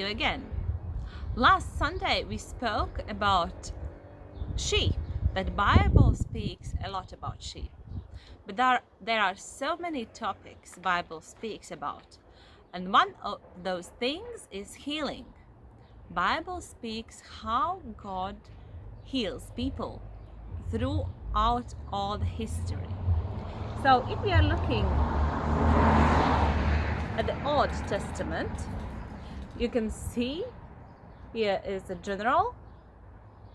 you again. Last Sunday we spoke about sheep. That Bible speaks a lot about sheep. But there are so many topics Bible speaks about. And one of those things is healing. Bible speaks how God heals people throughout all the history. So if we are looking at the Old Testament, you can see here is a general,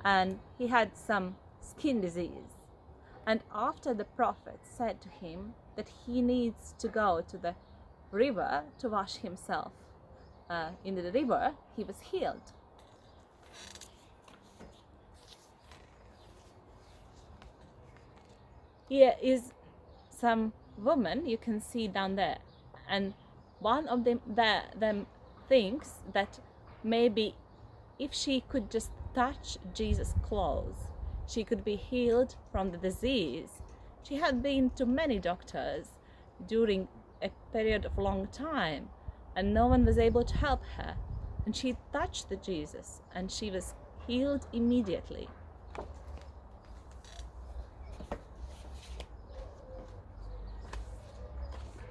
and he had some skin disease. And after the prophet said to him that he needs to go to the river to wash himself in the river, he was healed. Here is some woman you can see down there, and one of them thinks that maybe if she could just touch Jesus' clothes, she could be healed from the disease. She had been to many doctors during a period of long time, and no one was able to help her. And she touched the Jesus, and she was healed immediately.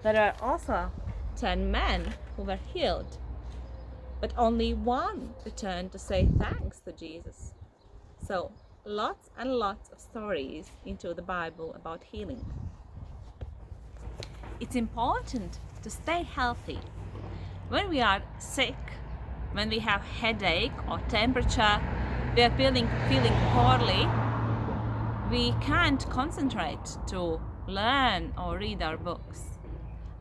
There are also 10 men who were healed, but only one returned to say thanks to Jesus. So lots and lots of stories into the Bible about healing. It's important to stay healthy. When we are sick, when we have headache or temperature, we are feeling poorly, we can't concentrate to learn or read our books.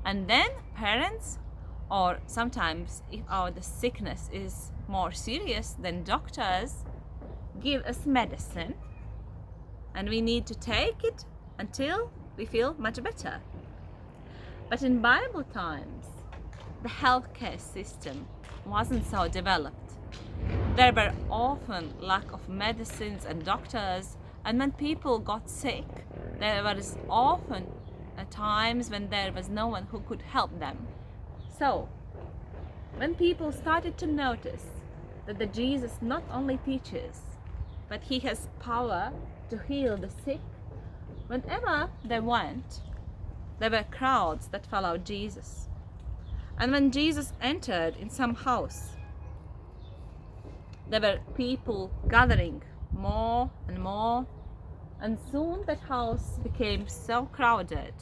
And then parents, or sometimes if the sickness is more serious, then doctors give us medicine, and we need to take it until we feel much better. But in Bible times, the healthcare system wasn't so developed. There were often lack of medicines and doctors, and when people got sick, there was often times when there was no one who could help them. So when people started to notice that the Jesus not only teaches, but he has power to heal the sick, whenever they went, there were crowds that followed Jesus. And when Jesus entered in some house, there were people gathering more and more, and soon that house became so crowded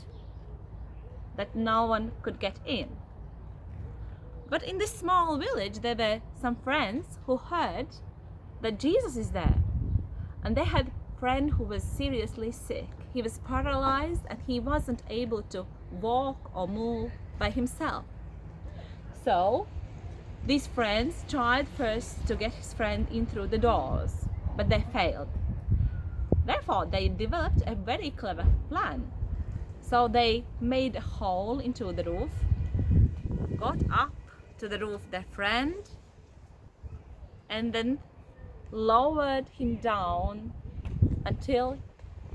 that no one could get in. But in this small village, there were some friends who heard that Jesus is there. And they had a friend who was seriously sick. He was paralyzed and he wasn't able to walk or move by himself. So these friends tried first to get his friend in through the doors, but they failed. Therefore, they developed a very clever plan. So they made a hole into the roof, got up to the roof their friend, and then lowered him down until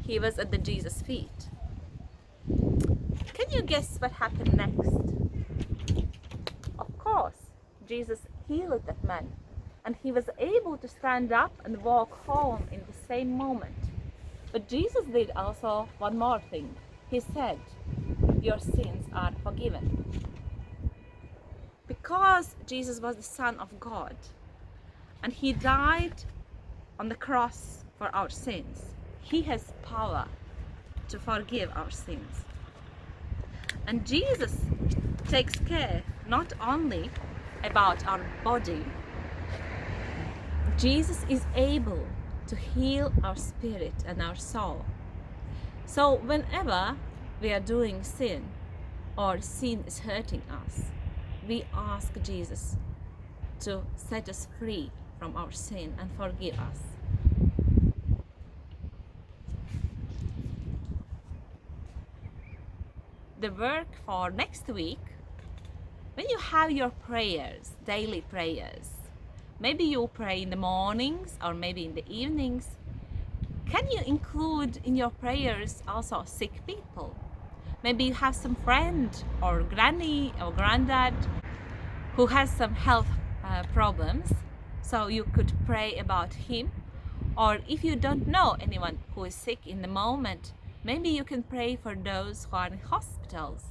he was at the Jesus' feet. Can you guess what happened next? Of course, Jesus healed that man, and he was able to stand up and walk home in the same moment. But Jesus did also one more thing. He said, "Your sins are forgiven." Because Jesus was the Son of God, and he died on the cross for our sins, he has power to forgive our sins. And Jesus takes care not only about our body, Jesus is able to heal our spirit and our soul. So whenever we are doing sin, or sin is hurting us, we ask Jesus to set us free from our sin and forgive us. The work for next week, when you have your prayers, daily prayers, maybe you pray in the mornings or maybe in the evenings, can you include in your prayers also sick people? Maybe you have some friend or granny or granddad who has some health problems, so you could pray about him. Or if you don't know anyone who is sick in the moment, maybe you can pray for those who are in hospitals,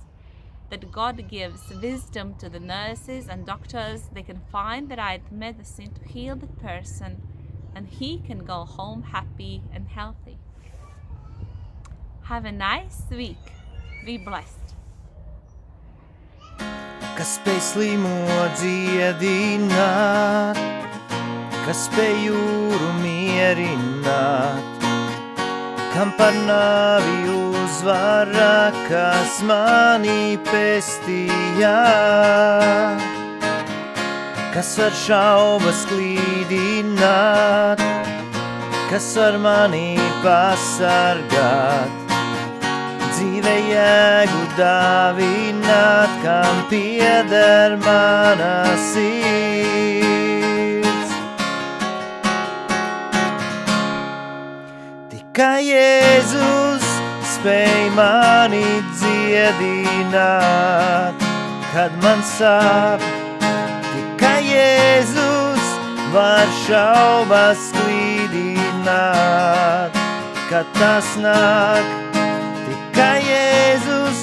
that God gives wisdom to the nurses and doctors. They can find the right medicine to heal the person, and he can go home happy and healthy. Have a nice week. Be blessed. Kas spēj slimo dziedināt, kas spēj jūru mierināt, kam par nāvi uzvara, kas mani pestījā, kas var šaubas klīdināt, kas var mani pasargāt, dzīve jēgu dāvināt, kam pieder mana sirds. Tikai Jēzus spēj mani dziedināt, kad man sāp. Tikai Jēzus var šaubas klīdināt, kad tas nāk. Tikai Jēzus,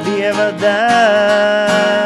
Dieva dēls.